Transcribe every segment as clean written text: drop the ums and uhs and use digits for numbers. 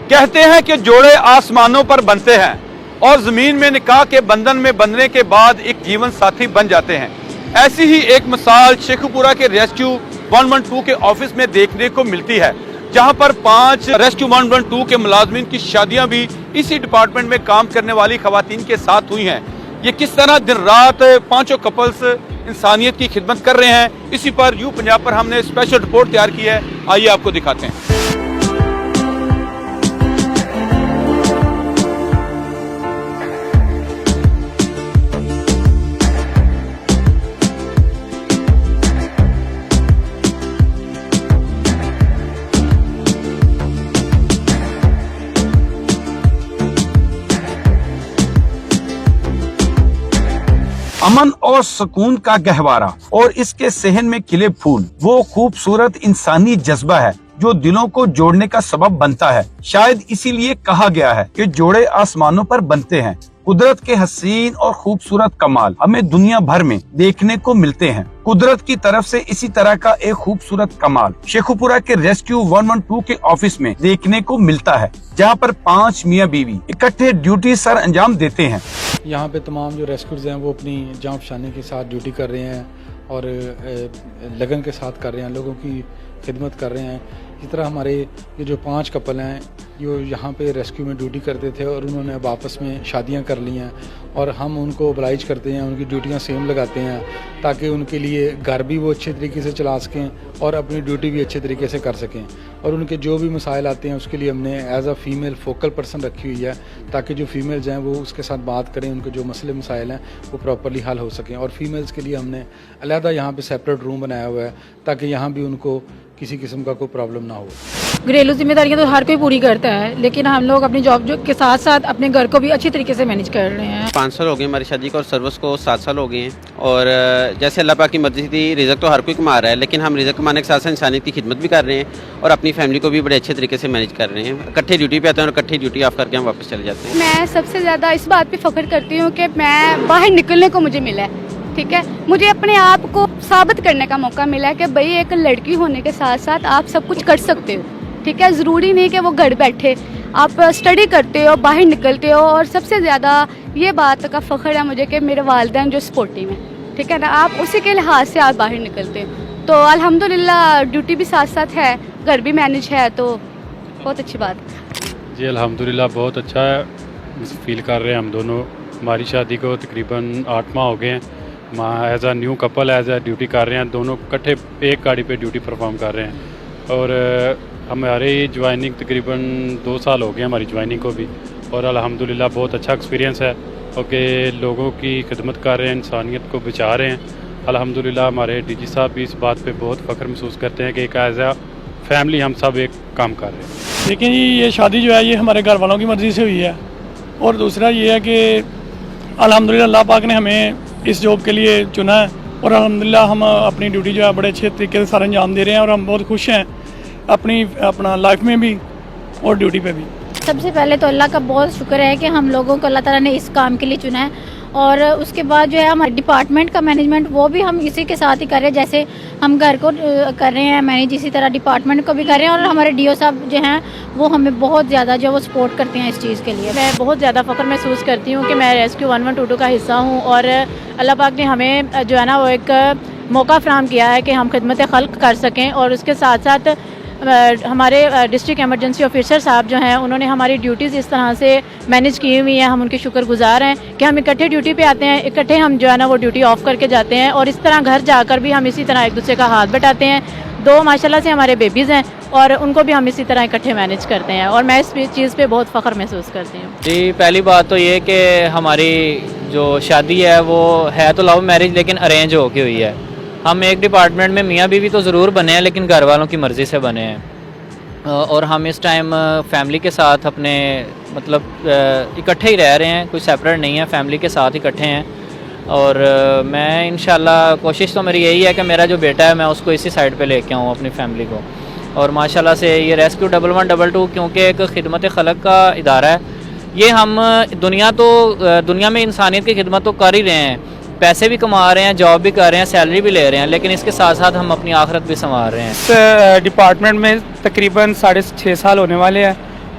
कहते हैं कि जोड़े आसमानों पर बनते हैं और जमीन में निकाह के बंधन में बंधने के बाद एक जीवन साथी बन जाते हैं। ऐसी ही एक मिसाल शेखुपुरा के रेस्क्यू 112 के ऑफिस में देखने को मिलती है, जहां पर 5 रेस्क्यू 112 के मुलाजमीन की शादियां भी इसी डिपार्टमेंट में काम करने वाली खवातीन के साथ हुई हैं। ये किस तरह दिन रात पांचों कपल्स इंसानियत की खिदमत कर रहे हैं, इसी पर यू पंजाब पर हमने स्पेशल रिपोर्ट तैयार की है। आइए आपको दिखाते हैं। अमन और सुकून का गहवारा और इसके सहन में खिले फूल वो खूबसूरत इंसानी जज्बा है जो दिलों को जोड़ने का सबब बनता है। शायद इसीलिए कहा गया है कि जोड़े आसमानों पर बनते हैं। कुदरत के हसीन और खूबसूरत कमाल हमें दुनिया भर में देखने को मिलते हैं। कुदरत की तरफ से इसी तरह का एक खूबसूरत कमाल शेखुपुरा के रेस्क्यू 112 के ऑफिस में देखने को मिलता है, जहां पर 5 मियां बीवी इकट्ठे ड्यूटी सर अंजाम देते हैं। यहाँ पे तमाम जो रेस्क्यूज हैं वो अपनी जान फशानी के साथ ड्यूटी कर रहे हैं और लगन के साथ कर रहे हैं, लोगों की खिदमत कर रहे हैं। इस तरह हमारे ये जो 5 कपल हैं जो यहाँ पे रेस्क्यू में ड्यूटी करते थे और उन्होंने अब आपस में शादियाँ कर ली हैं और हम उनको ओबलाइज करते हैं, उनकी ड्यूटियाँ सेम लगाते हैं ताकि उनके लिए घर भी वो अच्छे तरीके से चला सकें और अपनी ड्यूटी भी अच्छे तरीके से कर सकें। और उनके जो भी मसाइल आते हैं उसके लिए हमने as a female focal person रखी हुई है ताकि जो फीमेल्स हैं वो उसके साथ बात करें, उनके जो मसले मसाइल हैं वो प्रॉपरली हल हो सकें। और फीमेल्स के लिए हमने अलहदा यहाँ पे सेपरेट रूम बनाया हुआ है ताकि यहाँ भी उनको किसी किस्म का कोई प्रॉब्लम ना हो। घरेलू जिम्मेदारियां तो हर कोई पूरी करता है, लेकिन हम लोग अपनी जॉब के साथ साथ अपने घर को भी अच्छी तरीके से मैनेज कर रहे हैं। 5 साल हो गए हमारी शादी को और सर्विस को 7 साल हो गए हैं। और जैसे अल्लाह पाक की मर्जी थी, रिज़्क तो हर कोई कमा रहा है, लेकिन हम रिज़्क कमाने के साथ साथ इंसानियत की खिदमत भी कर रहे हैं और अपनी फैमिली को भी बड़े अच्छे तरीके से मैनेज कर रहे हैं। इकट्ठे ड्यूटी पे आते हैं और इकट्ठी ड्यूटी ऑफ करके हम वापस चले जाते हैं। मैं सबसे ज़्यादा इस बात पे फख्र करती हूँ कि मैं बाहर निकलने को मुझे मिला है, ठीक है। मुझे अपने आप को साबित करने का मौका मिला है कि भाई एक लड़की होने के साथ साथ आप सब कुछ कर सकते हो, ठीक है। ज़रूरी नहीं कि वो घर बैठे, आप स्टडी करते हो, बाहर निकलते हो। और सबसे ज़्यादा ये बात का फ़ख्र है मुझे कि मेरे वालिदैन जो सपोर्टिव हैं, ठीक है ना, आप उसी के लिहाज से आप बाहर निकलते हो। तो अल्हम्दुलिल्लाह ड्यूटी भी साथ साथ है, घर भी मैनेज है, तो बहुत अच्छी बात है जी। अल्हम्दुलिल्लाह बहुत अच्छा है, फील कर रहे हैं हम दोनों। हमारी शादी को तकरीबन 8 माह हो गए हैं। एज आ न्यू कपल एज आ ड्यूटी कर रहे हैं, दोनों इकट्ठे एक गाड़ी पे ड्यूटी परफॉर्म कर रहे हैं। और हमारी ज्वाइनिंग तकरीबन 2 साल हो गए हमारी ज्वाइनिंग को भी। और अल्हम्दुलिल्लाह बहुत अच्छा एक्सपीरियंस है क्योंकि लोगों की खिदमत कर रहे हैं, इंसानियत को बचा रहे हैं। अल्हम्दुलिल्लाह हमारे डीजी साहब भी इस बात पे बहुत फ़ख्र महसूस करते हैं कि एक एज आ फैमिली हम सब एक काम कर रहे हैं। लेकिन ये शादी जो है ये हमारे घर वालों की मर्ज़ी से हुई है। और दूसरा ये है कि अल्हम्दुलिल्लाह अल्लाह पाक ने हमें इस जॉब के लिए चुना है और अल्हम्दुलिल्लाह हम अपनी ड्यूटी जो है बड़े अच्छे तरीके से सारा अंजाम दे रहे हैं और हम बहुत खुश हैं अपना लाइफ में भी और ड्यूटी पे भी। सबसे पहले तो अल्लाह का बहुत शुक्र है कि हम लोगों को अल्लाह ताला ने इस काम के लिए चुना है। और उसके बाद जो है हमारे डिपार्टमेंट का मैनेजमेंट वो भी हम इसी के साथ ही कर रहे हैं, जैसे हम घर को कर रहे हैं मैनेज, इसी तरह डिपार्टमेंट को भी कर रहे हैं। और हमारे डीओ साहब जो हैं वो हमें बहुत ज़्यादा जो वो सपोर्ट करते हैं इस चीज़ के लिए। मैं बहुत ज़्यादा फ़ख्र महसूस करती हूँ कि मैं रेस्क्यू 1122 का हिस्सा हूँ और अल्लाह पाक ने हमें जो है ना वो एक मौका फ़राहम किया है कि हम खिदमत खल्क़ कर सकें। और उसके साथ साथ हमारे डिस्ट्रिक्ट एमरजेंसी ऑफिसर साहब जो हैं उन्होंने हमारी ड्यूटीज़ इस तरह से मैनेज की हुई हैं, हम उनके शुक्रगुजार हैं कि हम इकट्ठे ड्यूटी पे आते हैं, इकट्ठे हम जो है ना वो ड्यूटी ऑफ करके जाते हैं। और इस तरह घर जाकर भी हम इसी तरह एक दूसरे का हाथ बटाते हैं। 2 माशाल्लाह से हमारे बेबीज़ हैं और उनको भी हम इसी तरह इकट्ठे मैनेज करते हैं और मैं इस चीज़ पे बहुत फ़ख्र महसूस करती हूँ। जी, पहली बात तो ये कि हमारी जो शादी है वो है तो लव मैरिज लेकिन अरेंज होके हुई है। हम एक डिपार्टमेंट में मियाँ बीवी तो ज़रूर बने हैं लेकिन घर वालों की मर्ज़ी से बने हैं। और हम इस टाइम फैमिली के साथ अपने मतलब इकट्ठे ही रह रहे हैं, कोई सेपरेट नहीं है, फैमिली के साथ इकट्ठे हैं। और मैं इंशाल्लाह कोशिश तो मेरी यही है कि मेरा जो बेटा है मैं उसको इसी साइड पे लेके आऊँ अपनी फैमिली को। और माशाल्लाह से ये रेस्क्यू 1122 क्योंकि एक खिदमत खलक का इदारा है, ये हम दुनिया में इंसानियत की खिदमत तो कर ही रहे हैं, पैसे भी कमा रहे हैं, जॉब भी कर रहे हैं, सैलरी भी ले रहे हैं, लेकिन इसके साथ साथ हम अपनी आखिरत भी संवार रहे हैं। इस डिपार्टमेंट में तकरीबन 6.5 साल होने वाले हैं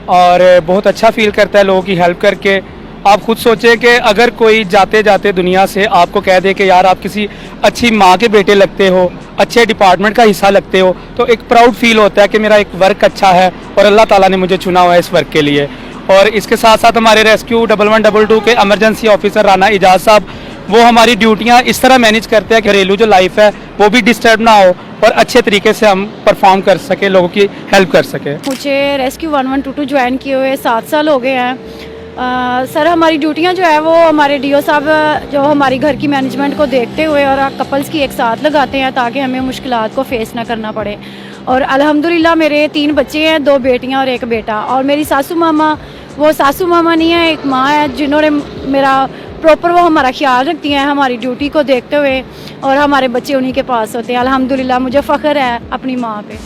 और बहुत अच्छा फील करता है लोगों की हेल्प करके। आप खुद सोचें कि अगर कोई जाते जाते दुनिया से आपको कह दे कि यार आप किसी अच्छी माँ के बेटे लगते हो, अच्छे डिपार्टमेंट का हिस्सा लगते हो, तो एक प्राउड फील होता है कि मेरा एक वर्क अच्छा है और अल्लाह ताला ने मुझे चुना हुआ है इस वर्क के लिए। और इसके साथ साथ हमारे रेस्क्यू 1122 के एमरजेंसी ऑफिसर राना इजाज़ साहब, वो हमारी ड्यूटियाँ इस तरह मैनेज करते हैं कि घरेलू जो लाइफ है वो भी डिस्टर्ब ना हो और अच्छे तरीके से हम परफॉर्म कर सके, लोगों की हेल्प कर सके। मुझे रेस्क्यू 1122 ज्वाइन किए हुए 7 साल हो गए हैं। सर हमारी ड्यूटियां जो है वो हमारे डीओ साहब जो हमारी घर की मैनेजमेंट को देखते हुए और कपल्स की एक साथ लगाते हैं ताकि हमें मुश्किलात को फेस ना करना पड़े। और अल्हम्दुलिल्लाह मेरे 3 बच्चे हैं, 2 बेटियां और 1 बेटा। और मेरी सासू मामा, वो सासू मामा नहीं है, एक माँ है जिन्होंने मेरा प्रॉपर वो हमारा ख्याल रखती हैं हमारी ड्यूटी को देखते हुए, और हमारे बच्चे उन्हीं के पास होते हैं। अल्हम्दुलिल्लाह मुझे फ़ख्र है अपनी माँ पे।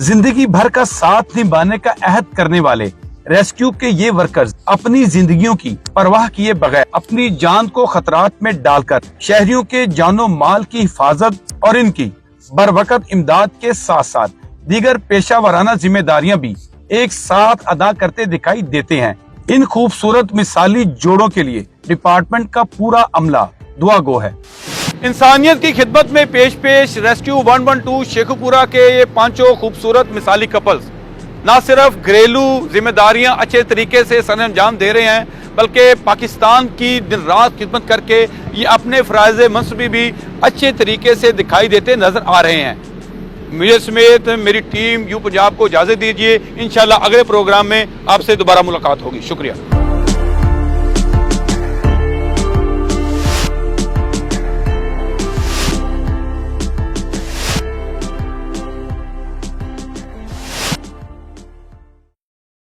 जिंदगी भर का साथ निभाने का अहद करने वाले रेस्क्यू के ये वर्कर्स अपनी जिंदगियों की परवाह किए बगैर अपनी जान को खतरात में डालकर शहरियों के जानो माल की हिफाजत और इनकी बरवकत इमदाद के साथ साथ दीगर पेशावराना जिम्मेदारियां भी एक साथ अदा करते दिखाई देते हैं। इन खूबसूरत मिसाली जोड़ों के लिए डिपार्टमेंट का पूरा अमला दुआ गो है। इंसानियत की खिदमत में पेश रेस्क्यू 112 शेखुपुरा के ये 5 खूबसूरत मिसाली कपल्स ना सिर्फ घरेलू जिम्मेदारियां अच्छे तरीके से सरअंजाम दे रहे हैं, बल्कि पाकिस्तान की दिन रात खिदमत करके ये अपने फ़राइज़ मनसबी भी अच्छे तरीके से दिखाई देते नजर आ रहे हैं। मुझे समेत मेरी टीम यू पंजाब को इजाज़त दीजिए। इंशाल्लाह अगले प्रोग्राम में आपसे दोबारा मुलाकात होगी। शुक्रिया।